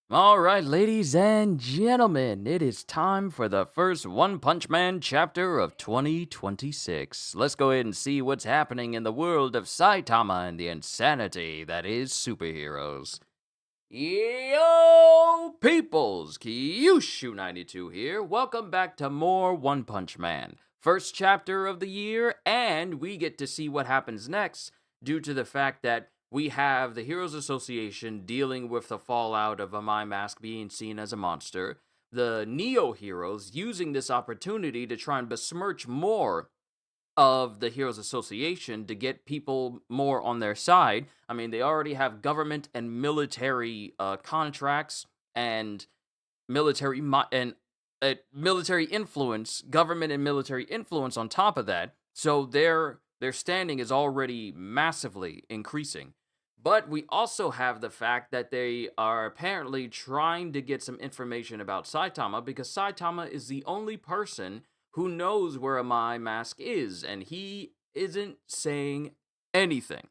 All right, ladies and gentlemen, it is time for the first One Punch Man chapter of 2026. Let's go ahead and see what's happening in the world of Saitama and the insanity that is superheroes. Yo, peoples! Kyushu92 here. Welcome back to more One Punch Man. First chapter of the year, and we get to see what happens next due to the fact that we have the Heroes Association dealing with the fallout of a My Mask being seen as a monster, the Neo Heroes using this opportunity to try and besmirch more of the Heroes Association to get people more on their side. I mean, they already have government and military contracts and military influence, government and military influence on top of that. So their standing is already massively increasing. But we also have the fact that they are apparently trying to get some information about Saitama because Saitama is the only person who knows where a My Mask is, and he isn't saying anything.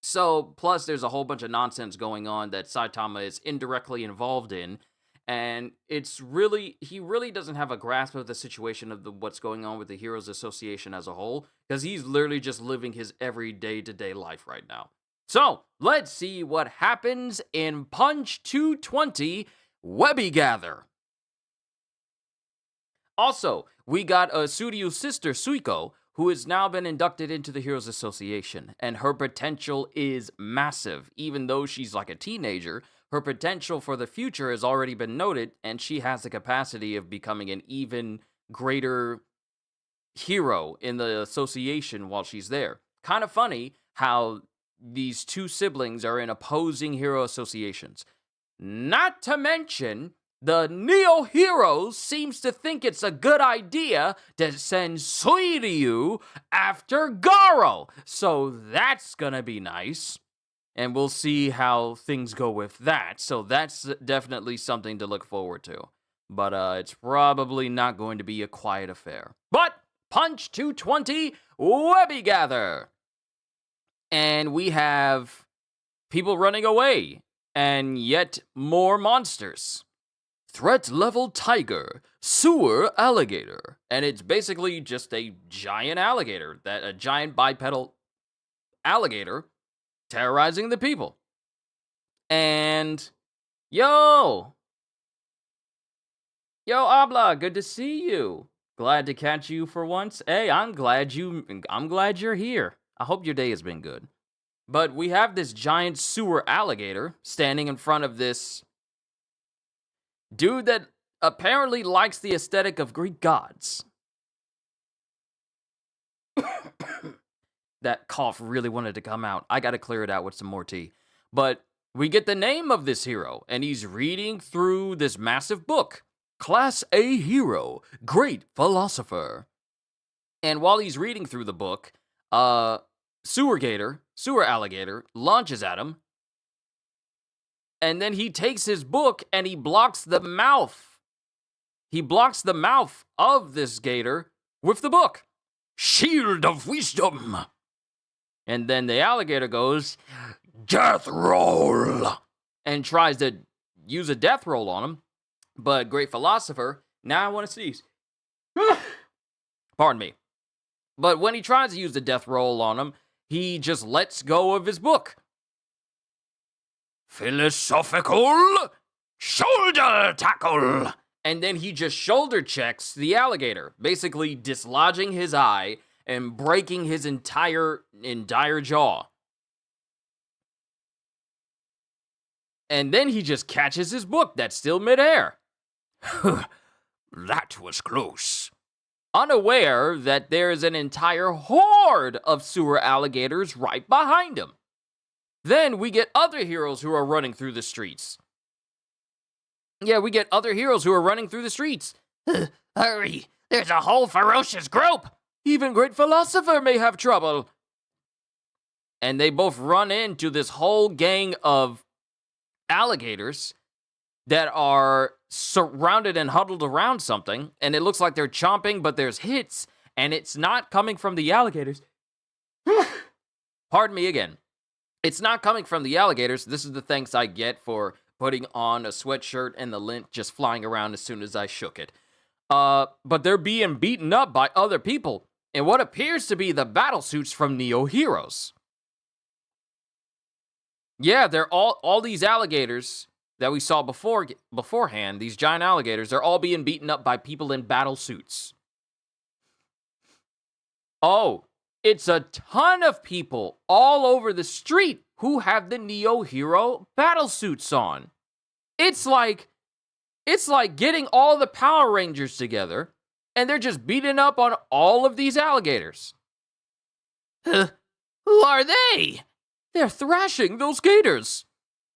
So, plus there's a whole bunch of nonsense going on that Saitama is indirectly involved in, and he really doesn't have a grasp of the situation of what's going on with the Heroes Association as a whole, because he's literally just living his everyday to day life right now. So, let's see what happens in Punch 220 Webby Gather. Also, we got Suryu's sister, Suiko, who has now been inducted into the Heroes Association, and her potential is massive. Even though she's like a teenager, her potential for the future has already been noted, and she has the capacity of becoming an even greater hero in the association while she's there. Kind of funny how these two siblings are in opposing hero associations. Not to mention, the Neo Heroes seems to think it's a good idea to send Suiryu after Garo. So that's gonna be nice. And we'll see how things go with that. So that's definitely something to look forward to. But it's probably not going to be a quiet affair. But Punch 220 Webby Gather. And we have people running away, and yet more monsters. Threat level tiger, sewer alligator, and it's basically just a giant alligator, a giant bipedal alligator terrorizing the people. And yo, Abla, good to see you. Glad to catch you for once. Hey, I'm glad you're here. I hope your day has been good. But we have this giant sewer alligator standing in front of this dude that apparently likes the aesthetic of Greek gods. That cough really wanted to come out. I gotta clear it out with some more tea. But we get the name of this hero, and he's reading through this massive book. Class A Hero, Great Philosopher. And while he's reading through the book, sewer alligator, launches at him. And then he takes his book and he blocks the mouth. He blocks the mouth of this gator with the book. Shield of Wisdom. And then the alligator goes, Death Roll, and tries to use a death roll on him. But Great Philosopher, now I want to sneeze. Pardon me. But when he tries to use the death roll on him, he just lets go of his book. Philosophical shoulder tackle. And then he just shoulder checks the alligator, basically dislodging his eye and breaking his entire jaw. And then he just catches his book that's still midair. That was close. Unaware that there's an entire horde of sewer alligators right behind him. Then we get other heroes who are running through the streets. Hurry, there's a whole ferocious group. Even Great Philosopher may have trouble. And they both run into this whole gang of alligators that are surrounded and huddled around something, and it looks like they're chomping, but there's hits, and it's not coming from the alligators. Pardon me again. It's not coming from the alligators. This is the thanks I get for putting on a sweatshirt and the lint just flying around as soon as I shook it. But they're being beaten up by other people in what appears to be the battle suits from Neo Heroes. Yeah, they're all these alligators that we saw beforehand, these giant alligators, they're all being beaten up by people in battle suits. Oh, it's a ton of people all over the street who have the Neo Hero battle suits on. It's like getting all the Power Rangers together, and they're just beating up on all of these alligators. Who are they? They're thrashing those gators.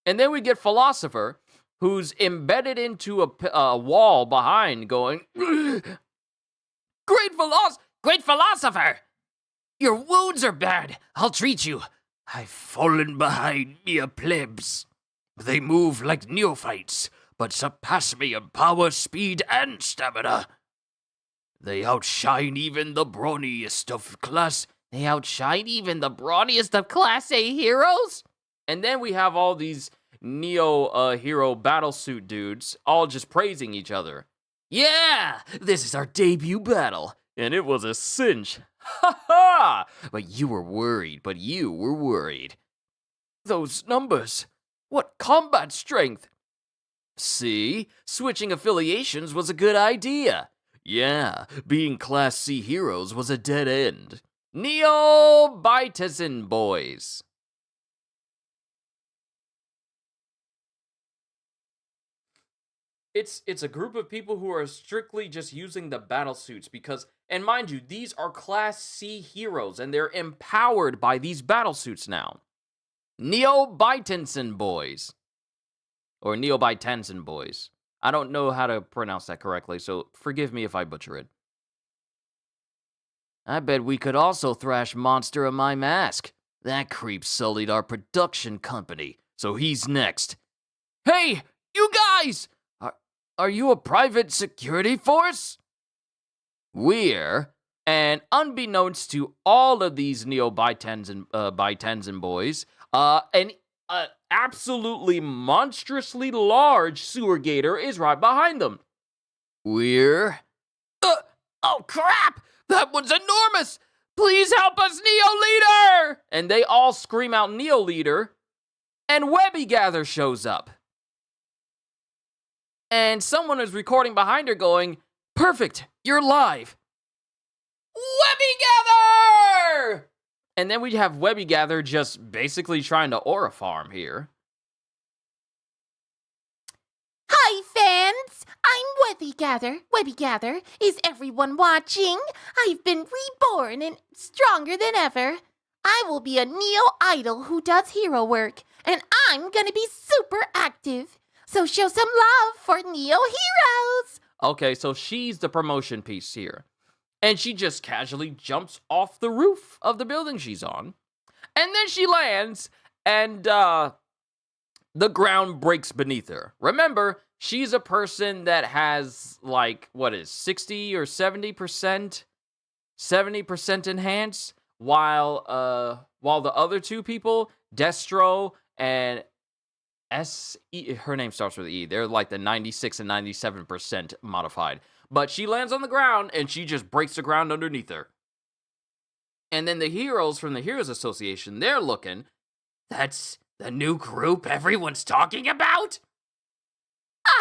And then we get Philosopher, who's embedded into a wall behind, going, Great Philosopher! Your wounds are bad. I'll treat you. I've fallen behind mere plebs. They move like neophytes, but surpass me in power, speed, and stamina. They outshine even the brawniest of Class A heroes? And then we have all these Neo Hero battlesuit dudes all just praising each other. Yeah, this is our debut battle, and it was a cinch. Ha ha! But you were worried. Those numbers. What combat strength. See? Switching affiliations was a good idea. Yeah, being Class C heroes was a dead end. Neo Bitizen boys. It's a group of people who are strictly just using the battle suits because, and mind you, these are Class C heroes and they're empowered by these battle suits now. Neo Bitizen boys. Or Neo Bitizen boys. I don't know how to pronounce that correctly, so forgive me if I butcher it. I bet we could also thrash Monster of My Mask. That creep sullied our production company, so he's next. Hey, you guys! Are you a private security force? We're, and unbeknownst to all of these Neo Bitizen boys, an absolutely monstrously large sewer gator is right behind them. We're... oh crap! That one's enormous! Please help us, Neo Leader! And they all scream out Neo Leader, and Webby Gather shows up. And someone is recording behind her going, Perfect, you're live. Webby Gather! And then we have Webby Gather just basically trying to aura farm here. Hi, fans! I'm Webby Gather. Webby Gather, is everyone watching? I've been reborn and stronger than ever. I will be a Neo Idol who does hero work, and I'm gonna be super active. So show some love for Neo Heroes! Okay, so she's the promotion piece here. And she just casually jumps off the roof of the building she's on. And then she lands, and the ground breaks beneath her. Remember, she's a person that has, like, 60 or 70%? 70% enhance, while the other two people, Destro and her name starts with E. They're like the 96 and 97% modified. But she lands on the ground, and she just breaks the ground underneath her. And then the heroes from the Heroes Association, they're looking. That's the new group everyone's talking about?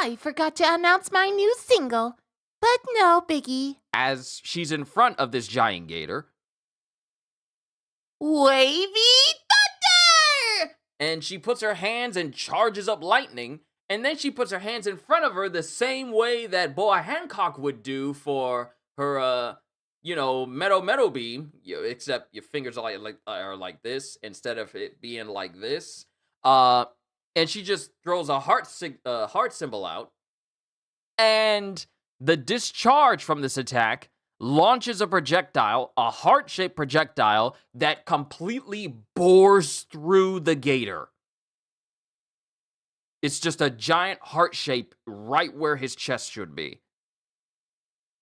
I forgot to announce my new single, but no biggie. As she's in front of this giant gator. Wavy Thunder! And she puts her hands and charges up lightning. And then she puts her hands in front of her the same way that Boa Hancock would do for her, Meadow Beam. Except your fingers are like this instead of it being like this. And she just throws a heart symbol out. And the discharge from this attack launches a projectile, a heart-shaped projectile, that completely bores through the gator. It's just a giant heart shape right where his chest should be.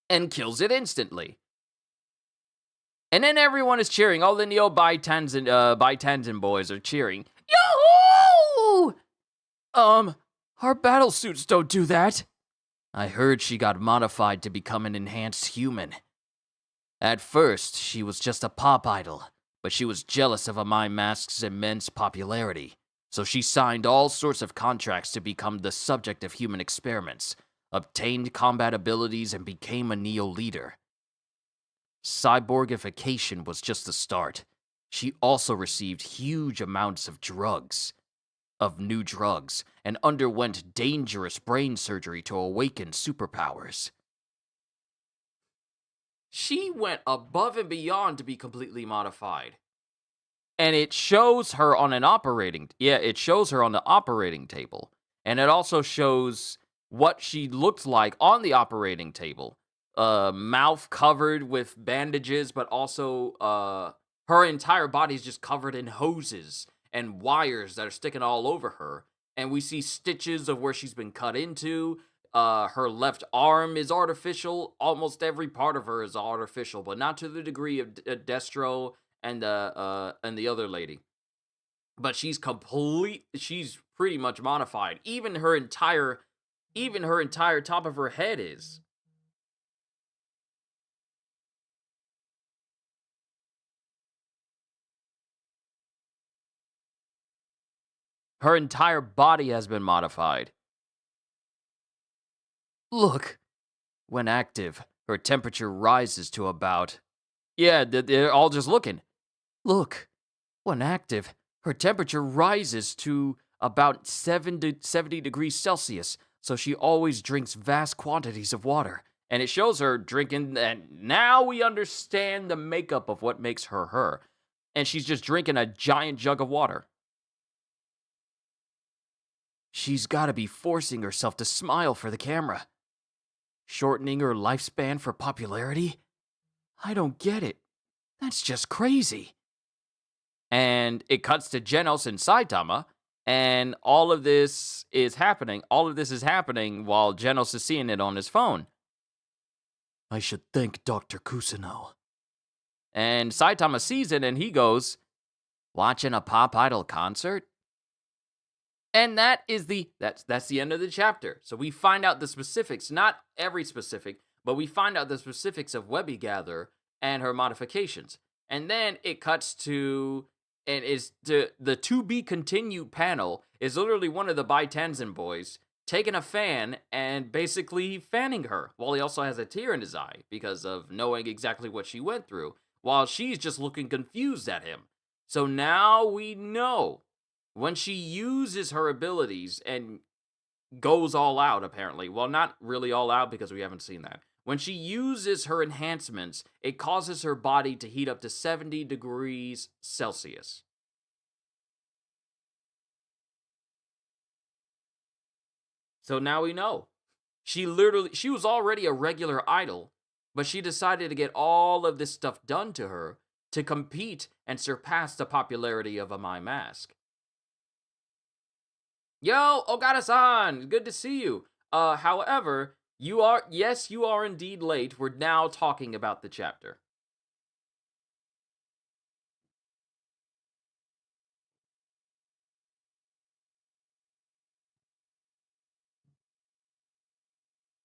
And kills it instantly. And then everyone is cheering. All the Neo Bitizen boys are cheering. Yoo-hoo! Our battle suits don't do that. I heard she got modified to become an enhanced human. At first, she was just a pop idol, but she was jealous of Amai Mask's immense popularity, so she signed all sorts of contracts to become the subject of human experiments, obtained combat abilities, and became a Neo leader. Cyborgification was just the start. She also received huge amounts of new drugs, and underwent dangerous brain surgery to awaken superpowers. She went above and beyond to be completely modified. And it shows her on the operating table. And it also shows what she looked like on the operating table. Mouth covered with bandages, but also her entire body is just covered in hoses and wires that are sticking all over her. And we see stitches of where she's been cut into. Her left arm is artificial. Almost every part of her is artificial, but not to the degree of Destro and the other lady. But she's pretty much modified. Even her entire top of her head is. Her entire body has been modified. Look, when active, her temperature rises to about... Yeah, they're all just looking. Look, when active, her temperature rises to about 70 degrees Celsius, so she always drinks vast quantities of water. And it shows her drinking, and now we understand the makeup of what makes her her. And she's just drinking a giant jug of water. She's gotta be forcing herself to smile for the camera. Shortening her lifespan for popularity? I don't get it. That's just crazy. And it cuts to Genos and Saitama, and all of this is happening. All of this is happening while Genos is seeing it on his phone. I should thank Dr. Kusuno. And Saitama sees it and he goes, watching a pop idol concert? And that's the end of the chapter. So we find out the specifics, not every specific, but we find out the specifics of Webby Gather and her modifications. And then it cuts to, and is the to be continued panel is literally one of the Baitanzen boys taking a fan and basically fanning her, while he also has a tear in his eye because of knowing exactly what she went through, while she's just looking confused at him. So now we know when she uses her abilities and goes all out, apparently. Well, not really all out because we haven't seen that. When she uses her enhancements, it causes her body to heat up to 70 degrees Celsius. So now we know. She was already a regular idol, but she decided to get all of this stuff done to her to compete and surpass the popularity of Amai Mask. Yo, Ogata-san, good to see you. However, you are indeed late. We're now talking about the chapter.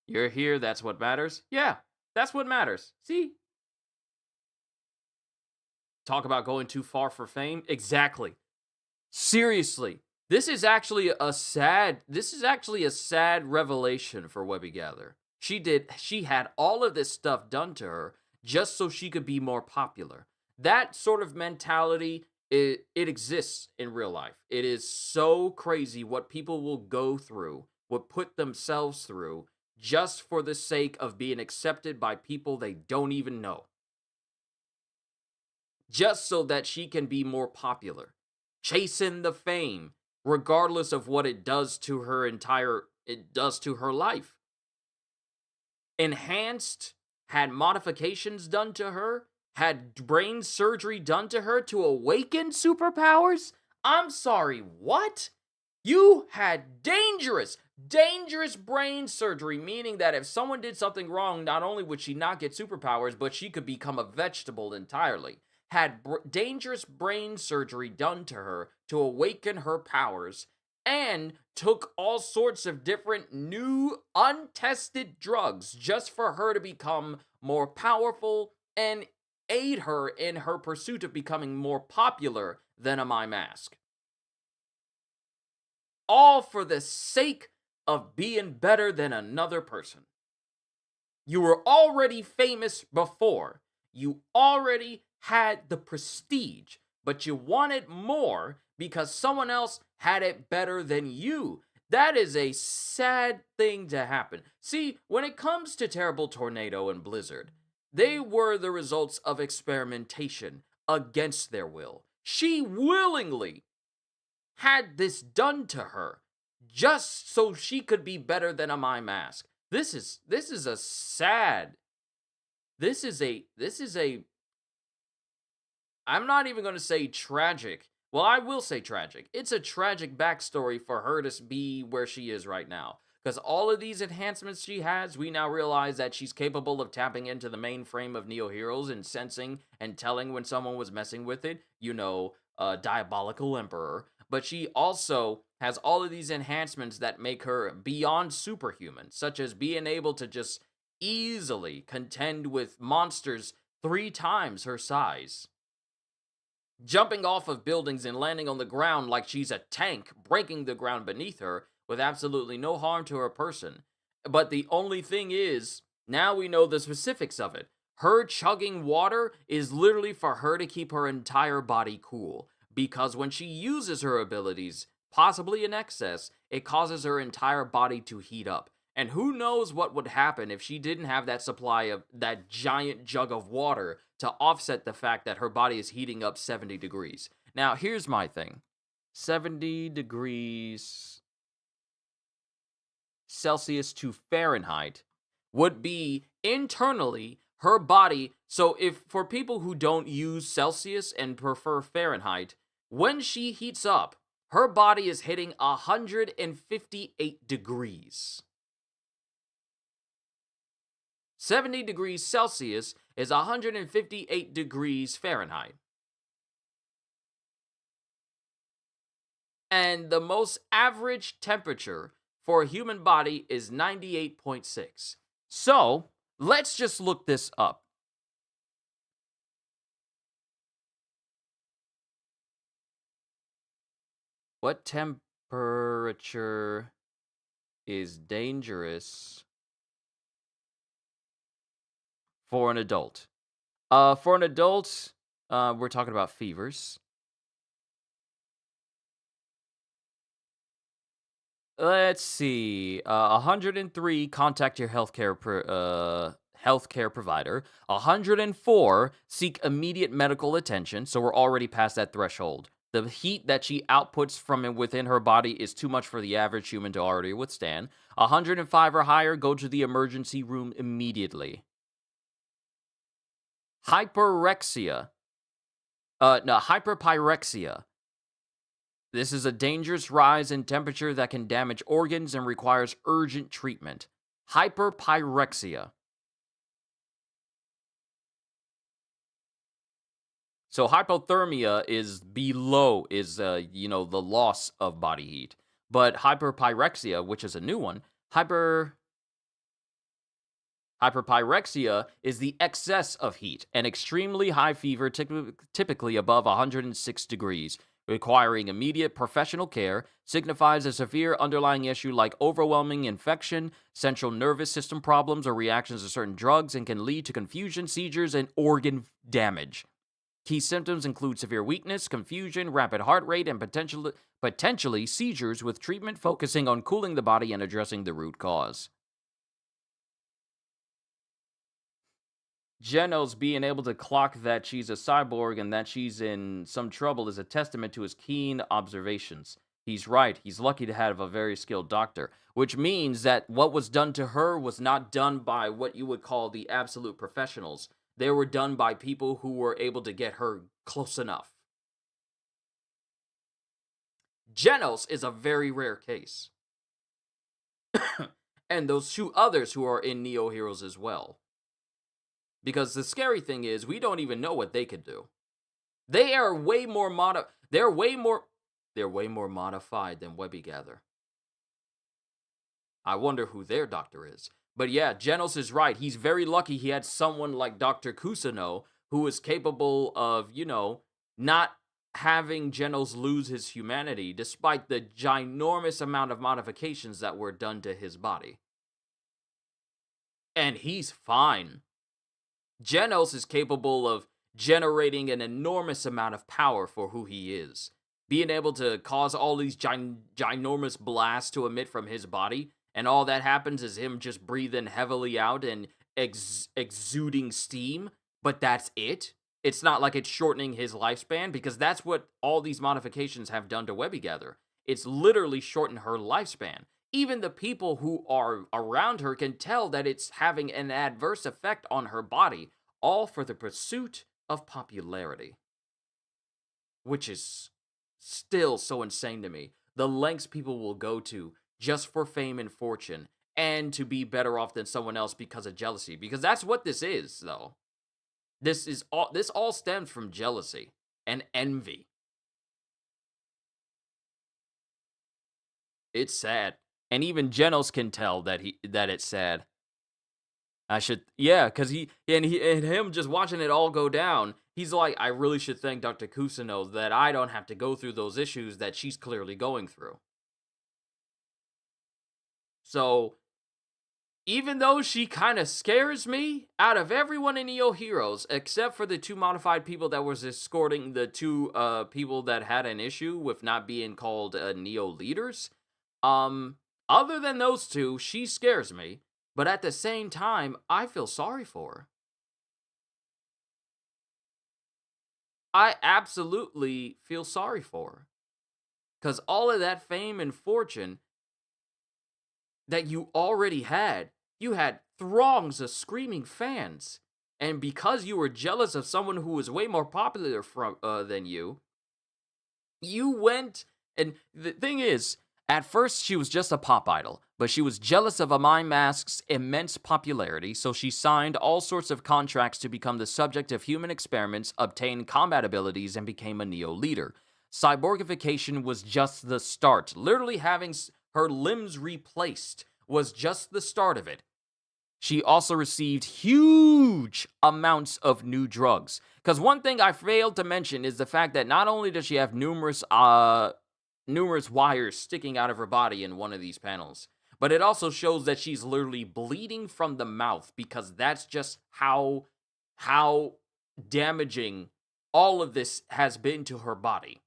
You're here, that's what matters? Yeah, that's what matters. See? Talk about going too far for fame? Exactly. Seriously. This is actually a sad revelation for Webby Gather. She had all of this stuff done to her just so she could be more popular. That sort of mentality, it exists in real life. It is so crazy what people will go through, what put themselves through, just for the sake of being accepted by people they don't even know. Just so that she can be more popular. Chasing the fame, regardless of what it does to her life. Enhanced, had modifications done to her, had brain surgery done to her to awaken superpowers? I'm sorry, what? You had dangerous brain surgery, meaning that if someone did something wrong, not only would she not get superpowers, but she could become a vegetable entirely. Had dangerous brain surgery done to her to awaken her powers, and took all sorts of different new untested drugs just for her to become more powerful and aid her in her pursuit of becoming more popular than a My Mask. All for the sake of being better than another person. You were already famous before. You already had the prestige, but you wanted more because someone else had it better than you. That is a sad thing to happen. See, when it comes to Terrible Tornado and Blizzard, they were the results of experimentation against their will. She willingly had this done to her just so she could be better than a My Mask. This is a sad. This is a I'm not even going to say tragic. Well, I will say tragic. It's a tragic backstory for her to be where she is right now. Because all of these enhancements she has, we now realize that she's capable of tapping into the mainframe of Neo Heroes and sensing and telling when someone was messing with it. You know, Diabolical Emperor. But she also has all of these enhancements that make her beyond superhuman, such as being able to just easily contend with monsters 3 times her size. Jumping off of buildings and landing on the ground like she's a tank, breaking the ground beneath her with absolutely no harm to her person. But the only thing is, now we know the specifics of it. Her chugging water is literally for her to keep her entire body cool, because when she uses her abilities, possibly in excess, it causes her entire body to heat up. And who knows what would happen if she didn't have that supply of that giant jug of water to offset the fact that her body is heating up 70 degrees. Now, here's my thing. 70 degrees Celsius to Fahrenheit would be internally her body. So if for people who don't use Celsius and prefer Fahrenheit, when she heats up, her body is hitting 158 degrees. 70 degrees Celsius is 158 degrees Fahrenheit. And the most average temperature for a human body is 98.6. So, let's just look this up. What temperature is dangerous for an adult? For an adult, we're talking about fevers. Let's see. 103, contact your healthcare provider. 104, seek immediate medical attention. So we're already past that threshold. The heat that she outputs from within her body is too much for the average human to already withstand. 105 or higher, go to the emergency room immediately. Hyperpyrexia. This is a dangerous rise in temperature that can damage organs and requires urgent treatment. Hyperpyrexia. So hypothermia is below, the loss of body heat. But hyperpyrexia, which is a new one, hyperpyrexia is the excess of heat, an extremely high fever, typically above 106 degrees, requiring immediate professional care, signifies a severe underlying issue like overwhelming infection, central nervous system problems, or reactions to certain drugs, and can lead to confusion, seizures, and organ damage. Key symptoms include severe weakness, confusion, rapid heart rate, and potentially seizures, with treatment focusing on cooling the body and addressing the root cause. Genos being able to clock that she's a cyborg and that she's in some trouble is a testament to his keen observations. He's right. He's lucky to have a very skilled doctor, which means that what was done to her was not done by what you would call the absolute professionals. They were done by people who were able to get her close enough. Genos is a very rare case. And those 2 others who are in Neo Heroes as well. Because the scary thing is, we don't even know what they could do. They are way more they're way more modified than Webby Gather. I wonder who their doctor is. But yeah, Genos is right. He's very lucky he had someone like Dr. Kusano who is capable of, not having Genos lose his humanity despite the ginormous amount of modifications that were done to his body. And he's fine. Genos is capable of generating an enormous amount of power for who he is. Being able to cause all these ginormous blasts to emit from his body, and all that happens is him just breathing heavily out and exuding steam, but that's it. It's not like it's shortening his lifespan, because that's what all these modifications have done to Webby Gather. It's literally shortened her lifespan. Even the people who are around her can tell that it's having an adverse effect on her body, all for the pursuit of popularity. Which is still so insane to me. The lengths people will go to just for fame and fortune, and to be better off than someone else because of jealousy. Because that's what this is, though. This all stems from jealousy and envy. It's sad. And even Genos can tell that it's sad. Because him just watching it all go down, he's like, I really should thank Dr. Kusano that I don't have to go through those issues that she's clearly going through. So, even though she kind of scares me, out of everyone in Neo Heroes, except for the two modified people that was escorting the two people that had an issue with not being called Neo leaders, other than those two, she scares me. But at the same time, I feel sorry for her. I absolutely feel sorry for her. Because all of that fame and fortune that you already had, you had throngs of screaming fans. And because you were jealous of someone who was way more popular than you, you went, and the thing is, at first she was just a pop idol, but she was jealous of Amai Mask's immense popularity, so she signed all sorts of contracts to become the subject of human experiments, obtain combat abilities, and became a Neo leader. Cyborgification was just the start. Literally having her limbs replaced was just the start of it. She also received huge amounts of new drugs. Because one thing I failed to mention is the fact that not only does she have numerous wires sticking out of her body in one of these panels, but it also shows that she's literally bleeding from the mouth, because that's just how damaging all of this has been to her body.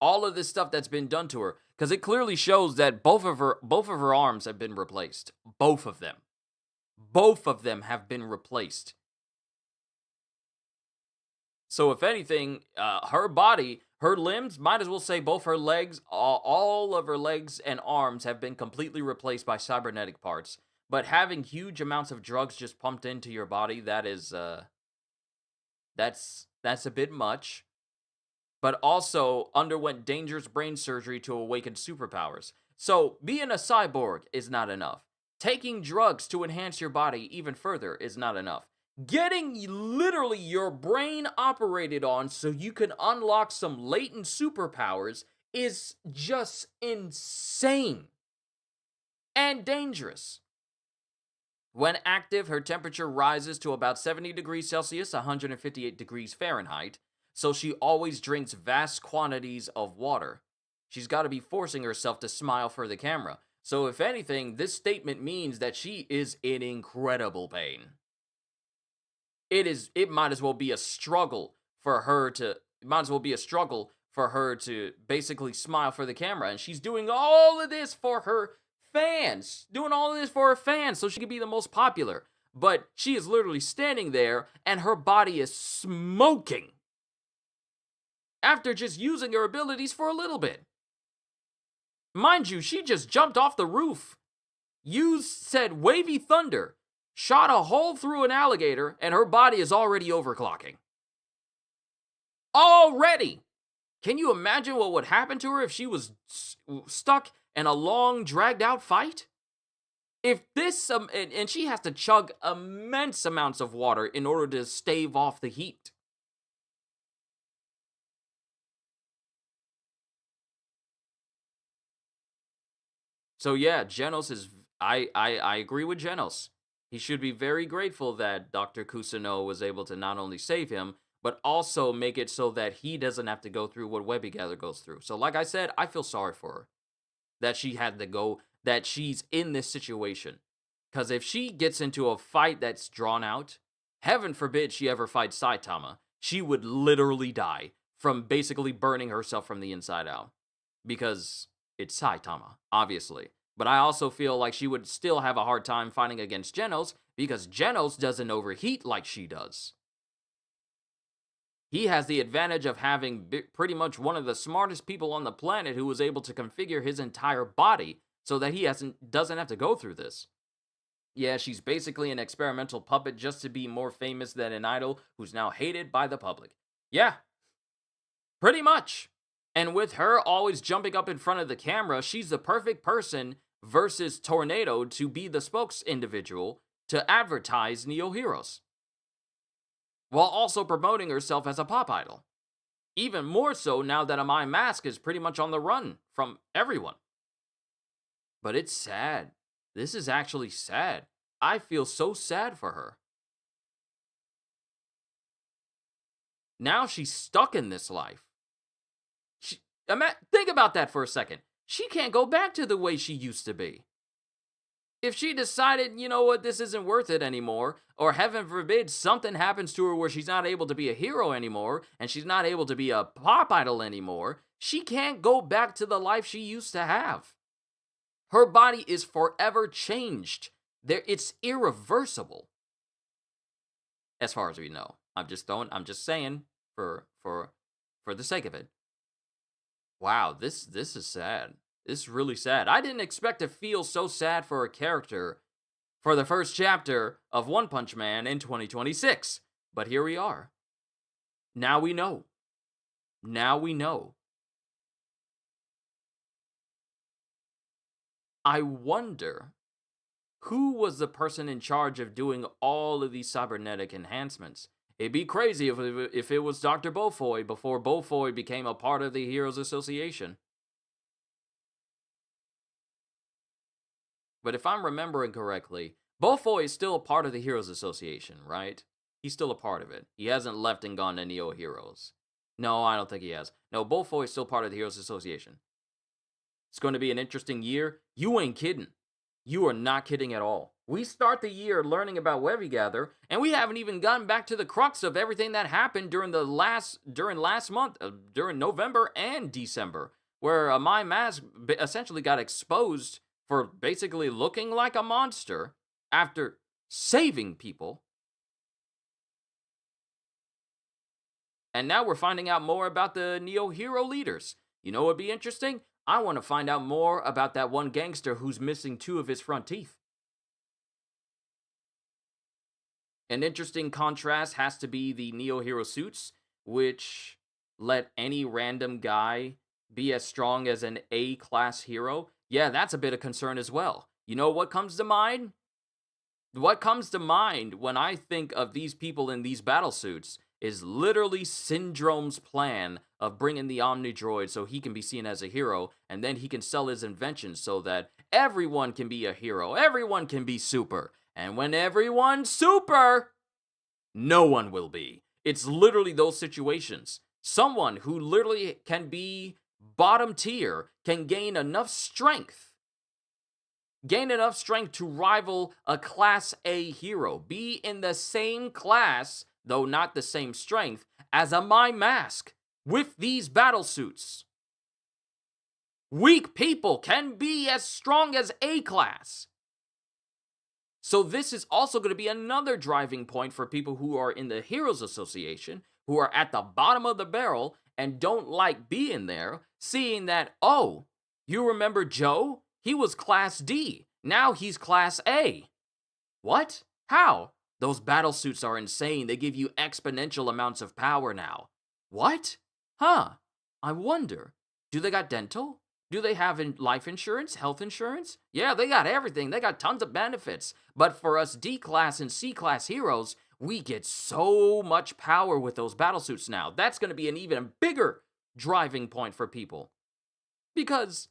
All of this stuff that's been done to her, because it clearly shows that both of her arms have been replaced. Both of them have been replaced. So if anything, her body, her limbs, might as well say both her legs, all of her legs and arms have been completely replaced by cybernetic parts. But having huge amounts of drugs just pumped into your body, that is, that's a bit much. But also underwent dangerous brain surgery to awaken superpowers. So being a cyborg is not enough. Taking drugs to enhance your body even further is not enough. Getting literally your brain operated on so you can unlock some latent superpowers is just insane and dangerous. When active, her temperature rises to about 70 degrees Celsius, 158 degrees Fahrenheit, so she always drinks vast quantities of water. She's got to be forcing herself to smile for the camera. So if anything, this statement means that she is in incredible pain. It might as well be a struggle for her to basically smile for the camera. And she's doing all of this for her fans. So she can be the most popular. But she is literally standing there and her body is smoking after just using her abilities for a little bit. Mind you, she just jumped off the roof, said wavy thunder, shot a hole through an alligator, and her body is already overclocking. Already! Can you imagine what would happen to her if she was stuck in a long, dragged-out fight? If this, and she has to chug immense amounts of water in order to stave off the heat. So yeah, Genos is I agree with Genos. He should be very grateful that Dr. Kusano was able to not only save him, but also make it so that he doesn't have to go through what Webby Gather goes through. So like I said, I feel sorry for her that she had to go, that she's in this situation. Because if she gets into a fight that's drawn out, heaven forbid she ever fights Saitama, she would literally die from basically burning herself from the inside out. Because it's Saitama, obviously. But I also feel like she would still have a hard time fighting against Genos because Genos doesn't overheat like she does. He has the advantage of having pretty much one of the smartest people on the planet who was able to configure his entire body so that he doesn't have to go through this. Yeah, she's basically an experimental puppet just to be more famous than an idol who's now hated by the public. Yeah, pretty much. And with her always jumping up in front of the camera, she's the perfect person versus Tornado to be the spokes individual to advertise Neo Heroes, while also promoting herself as a pop idol. Even more so now that My Mask is pretty much on the run from everyone. But it's sad. This is actually sad. I feel so sad for her. Now she's stuck in this life. Think about that for a second. She can't go back to the way she used to be. If she decided, you know what, this isn't worth it anymore, or heaven forbid something happens to her where she's not able to be a hero anymore, and she's not able to be a pop idol anymore, she can't go back to the life she used to have. Her body is forever changed. It's irreversible. As far as we know. I'm just saying for the sake of it. Wow, this is sad. This is really sad. I didn't expect to feel so sad for a character for the first chapter of One Punch Man in 2026. But here we are. Now we know. Now we know. I wonder who was the person in charge of doing all of these cybernetic enhancements. It'd be crazy if it was Dr. Beaufoy before Beaufoy became a part of the Heroes Association. But if I'm remembering correctly, Beaufoy is still a part of the Heroes Association, right? He's still a part of it. He hasn't left and gone to Neo Heroes. No, I don't think he has. No, Beaufoy is still part of the Heroes Association. It's going to be an interesting year. You ain't kidding. You are not kidding at all. We start the year learning about Webby Gather, and we haven't even gotten back to the crux of everything that happened during last month, during November and December, where My Mask essentially got exposed for basically looking like a monster after saving people. And now we're finding out more about the Neo Hero leaders. You know what would be interesting? I want to find out more about that one gangster who's missing 2 of his front teeth. An interesting contrast has to be the Neo Hero suits, which let any random guy be as strong as an A-class hero. Yeah, that's a bit of concern as well. You know what comes to mind? What comes to mind when I think of these people in these battle suits is literally Syndrome's plan of bringing the Omnidroid so he can be seen as a hero, and then he can sell his inventions so that everyone can be a hero, everyone can be super, and when everyone's super, no one will be. It's literally those situations. Someone who literally can be bottom tier can gain enough strength to rival a Class A hero, be in the same class, though not the same strength, as a My Mask with these battle suits. Weak people can be as strong as A class. So this is also going to be another driving point for people who are in the Heroes Association, who are at the bottom of the barrel and don't like being there, seeing that, oh, you remember Joe? He was Class D. Now he's Class A. What? How? Those battle suits are insane. They give you exponential amounts of power now. What? Huh. I wonder. Do they got dental? Do they have life insurance, health insurance? Yeah, they got everything. They got tons of benefits. But for us D-class and C-class heroes, we get so much power with those battle suits now. That's going to be an even bigger driving point for people. Because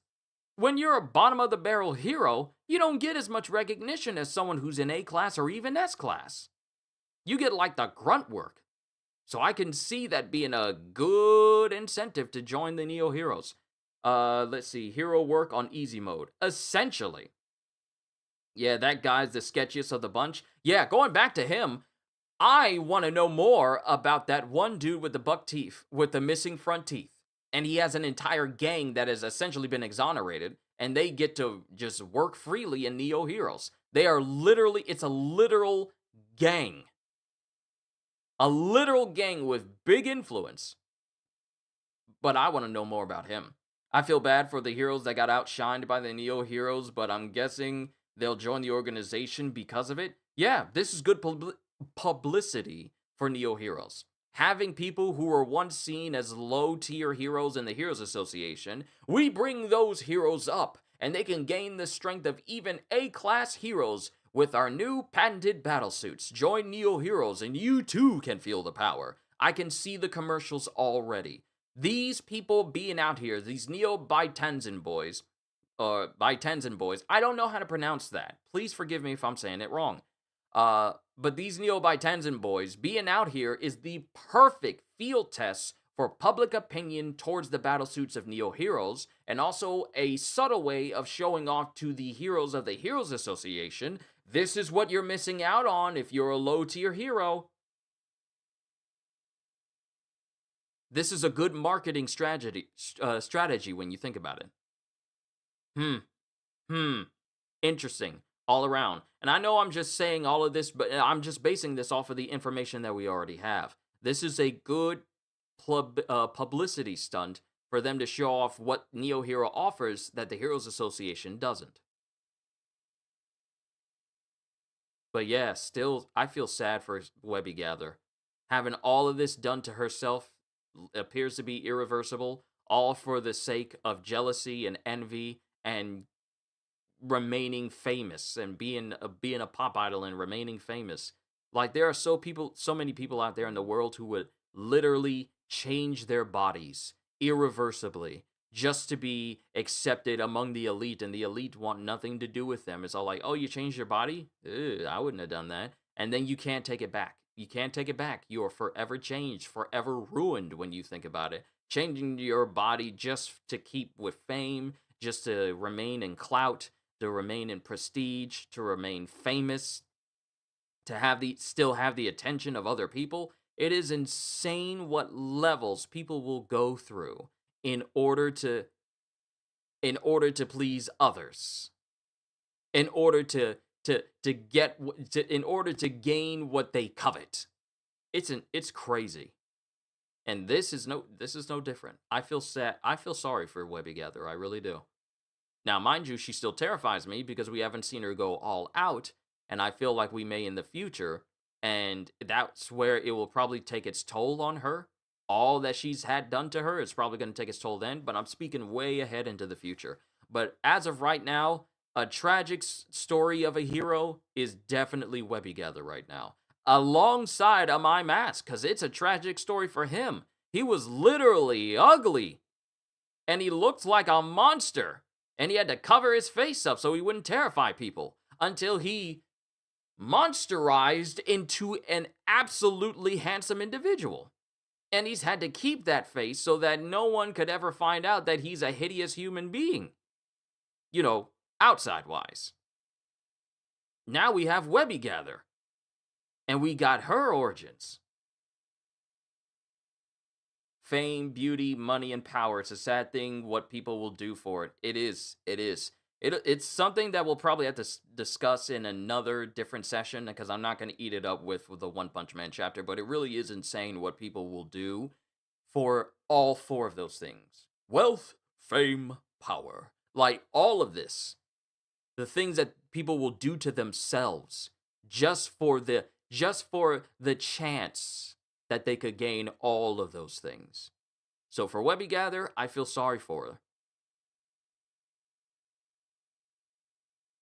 when you're a bottom of the barrel hero, you don't get as much recognition as someone who's in A class or even S class. You get like the grunt work. So I can see that being a good incentive to join the Neo Heroes. Let's see, hero work on easy mode. Essentially. Yeah, that guy's the sketchiest of the bunch. Yeah, going back to him, I want to know more about that one dude with the buck teeth, with the missing front teeth. And he has an entire gang that has essentially been exonerated, and they get to just work freely in Neo Heroes. They are literally, it's a literal gang. A literal gang with big influence. But I want to know more about him. I feel bad for the heroes that got outshined by the Neo Heroes, but I'm guessing they'll join the organization because of it. Yeah, this is good publicity for Neo Heroes. Having people who were once seen as low-tier heroes in the Heroes Association, we bring those heroes up, and they can gain the strength of even A-class heroes with our new patented battlesuits. Join Neo Heroes, and you too can feel the power. I can see the commercials already. These people being out here, these Neo Bitenzen boys, I don't know how to pronounce that. Please forgive me if I'm saying it wrong. But these Neo Bitenzen boys being out here is the perfect field test for public opinion towards the battlesuits of Neo Heroes, and also a subtle way of showing off to the heroes of the Heroes Association, this is what you're missing out on if you're a low-tier hero. This is a good marketing strategy when you think about it. Interesting. All around. And I know I'm just saying all of this, but I'm just basing this off of the information that we already have. This is a good publicity stunt for them to show off what Neo Hero offers that the Heroes Association doesn't. But yeah, still, I feel sad for Webby Gather. Having all of this done to herself appears to be irreversible, all for the sake of jealousy and envy and remaining famous and being a pop idol and remaining famous. Like, there are so many people out there in the world who would literally change their bodies irreversibly just to be accepted among the elite, and the elite want nothing to do with them. It's all like, oh, you changed your body? Ugh, I wouldn't have done that. And then you can't take it back. You can't take it back. You are forever changed, forever ruined when you think about it. Changing your body just to keep with fame, just to remain in clout, to remain in prestige, to remain famous, to still have the attention of other people. It is insane what levels people will go through in order to please others, in order to gain what they covet. It's crazy. And this is no different. I feel sad. I feel sorry for Webby Gather. I really do. Now, mind you, she still terrifies me because we haven't seen her go all out, and I feel like we may in the future, and that's where it will probably take its toll on her. All that she's had done to her is probably going to take its toll then, but I'm speaking way ahead into the future. But as of right now, a tragic story of a hero is definitely Webby Gather right now, alongside a My Mask, because it's a tragic story for him. He was literally ugly, and he looked like a monster. And he had to cover his face up so he wouldn't terrify people until he monsterized into an absolutely handsome individual. And he's had to keep that face so that no one could ever find out that he's a hideous human being. You know, outside-wise. Now we have Webby Gather. And we got her origins. Fame, beauty, money, and power. It's a sad thing what people will do for it. It is. It's something that we'll probably have to discuss in another different session, because I'm not going to eat it up with the One Punch Man chapter, but it really is insane what people will do for all four of those things. Wealth, fame, power. Like, all of this. The things that people will do to themselves just for the chance that they could gain all of those things. So for Webby Gather, I feel sorry for her.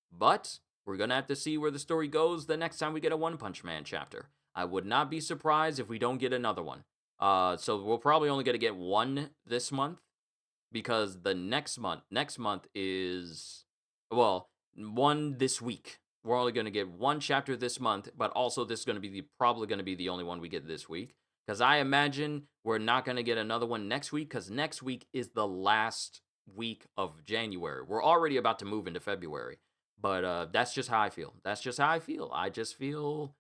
But we're going to have to see where the story goes the next time we get a One Punch Man chapter. I would not be surprised if we don't get another one. So we're probably only going to get one this month. because the next month is, well, one this week. We're only going to get one chapter this month, but also this is going to be probably going to be the only one we get this week, because I imagine we're not going to get another one next week, because next week is the last week of January. We're already about to move into February, but that's just how I feel. That's just how I feel. I just feel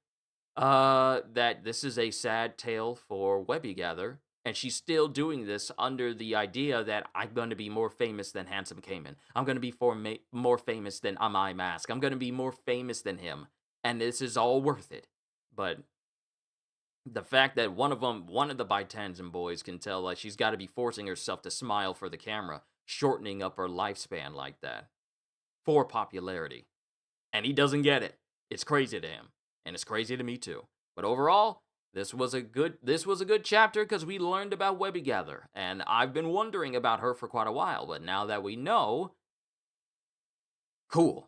that this is a sad tale for Webby Gather, and she's still doing this under the idea that I'm going to be more famous than Handsome Cayman. I'm going to be more famous than Amai Mask. I'm going to be more famous than him, and this is all worth it. But the fact that one of the Baitanzan boys can tell, like, she's got to be forcing herself to smile for the camera, shortening up her lifespan like that for popularity, and he doesn't get it. It's crazy to him. And it's crazy to me too. But overall, this was a good chapter because we learned about Webby Gather, and I've been wondering about her for quite a while, but now that we know, cool.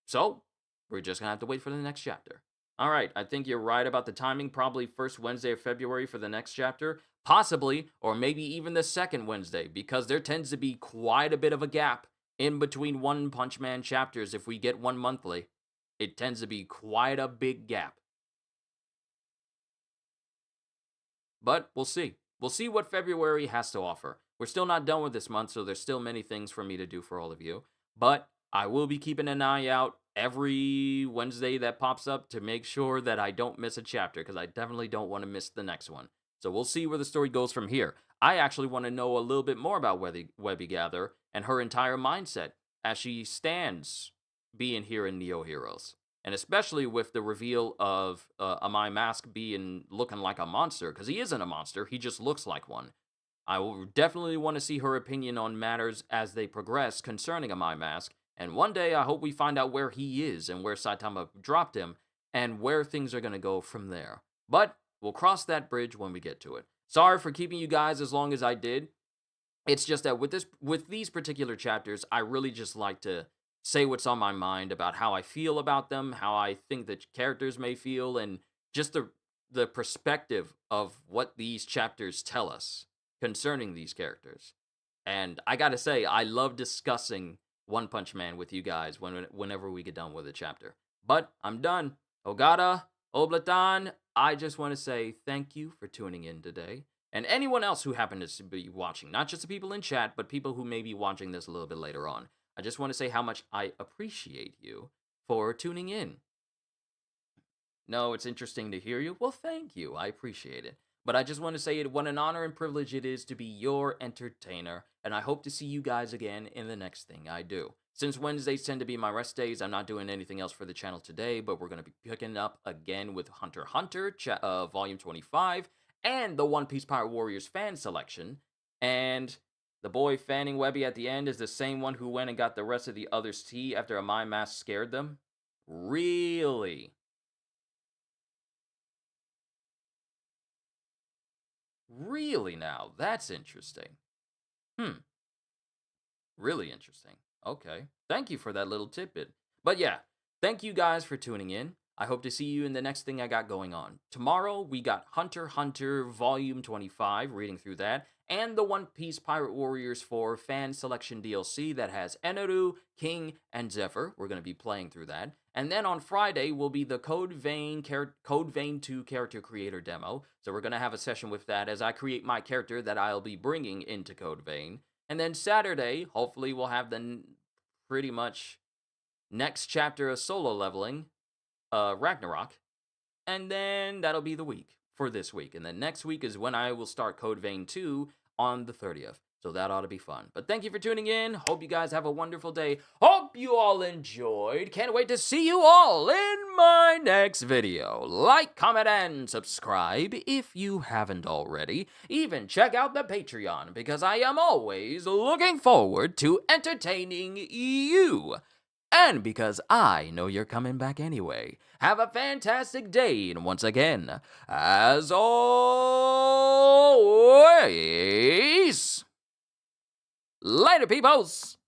So, we're just gonna have to wait for the next chapter. All right, I think you're right about the timing, probably first Wednesday of February for the next chapter, possibly, or maybe even the second Wednesday, because there tends to be quite a bit of a gap in between One Punch Man chapters if we get one monthly. It tends to be quite a big gap. But we'll see. We'll see what February has to offer. We're still not done with this month, so there's still many things for me to do for all of you. But I will be keeping an eye out every Wednesday that pops up to make sure that I don't miss a chapter, because I definitely don't want to miss the next one. So we'll see where the story goes from here. I actually want to know a little bit more about Webby Gather and her entire mindset as she stands being here in Neo Heroes, and especially with the reveal of Amai Mask looking like a monster, because he isn't a monster, he just looks like one. I will definitely want to see her opinion on matters as they progress concerning Amai Mask, and one day I hope we find out where he is and where Saitama dropped him, and where things are going to go from there. But we'll cross that bridge when we get to it. Sorry for keeping you guys as long as I did. It's just that with these particular chapters, I really just like to say what's on my mind about how I feel about them, how I think the characters may feel, and just the perspective of what these chapters tell us concerning these characters. And I gotta say, I love discussing One Punch Man with you guys whenever we get done with a chapter. But I'm done. Ogata, Oblatan, I just want to say thank you for tuning in today. And anyone else who happened to be watching, not just the people in chat, but people who may be watching this a little bit later on. I just want to say how much I appreciate you for tuning in. No, it's interesting to hear you. Well, thank you. I appreciate it. But I just want to say what an honor and privilege it is to be your entertainer, and I hope to see you guys again in the next thing I do. Since Wednesdays tend to be my rest days, I'm not doing anything else for the channel today, but we're going to be picking up again with Hunter x Hunter, Volume 25, and the One Piece Pirate Warriors fan selection, and the boy fanning Webby at the end is the same one who went and got the rest of the others' tea after Amai Mask scared them? Really? Really now? That's interesting. Really interesting. Okay. Thank you for that little tidbit. But yeah, thank you guys for tuning in. I hope to see you in the next thing I got going on. Tomorrow, we got Hunter x Hunter Volume 25, reading through that, and the One Piece Pirate Warriors 4 fan selection DLC that has Eneru, King, and Zephyr. We're going to be playing through that. And then on Friday will be the Code Vein 2 character creator demo. So we're going to have a session with that as I create my character that I'll be bringing into Code Vein. And then Saturday, hopefully we'll have the pretty much next chapter of solo leveling, Ragnarok, and then that'll be the week for this week. And then next week is when I will start Code Vein 2 on the 30th. So that ought to be fun. But thank you for tuning in. Hope you guys have a wonderful day. Hope you all enjoyed. Can't wait to see you all in my next video. Like, comment, and subscribe if you haven't already. Even check out the Patreon, because I am always looking forward to entertaining you. And because I know you're coming back anyway. Have a fantastic day, and once again, as always, later, peoples!